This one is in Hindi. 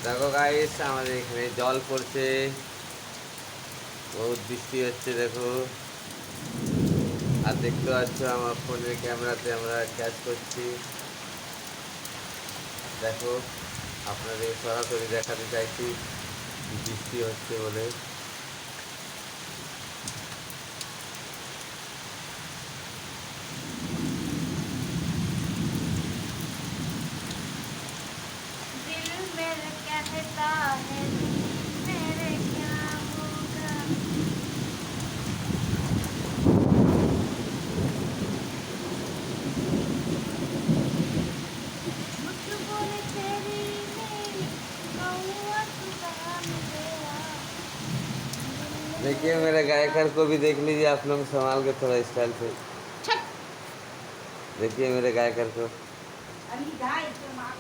দেখো গাইস, আমাদের এখানে জল পড়ছে, বহুত বৃষ্টি হচ্ছে দেখো। আর দেখতে পাচ্ছ আমার ফোনের ক্যামেরাতে আমরা ক্যাচ করছি। দেখো, আপনাদের সরাসরি দেখাতে চাইছি বৃষ্টি হচ্ছে বলে। दिल मेरे कहता है मेरे क्या होगा। झूठ बोले तेरी मेरी कौआ तू कहाँ मिलेगा। देखिए मेरे गायकर को भी देख लीजिए आप लोग, संभाल के थोड़ा स्टाइल से देखिए मेरे गायकर को। अभी गाय तो माँ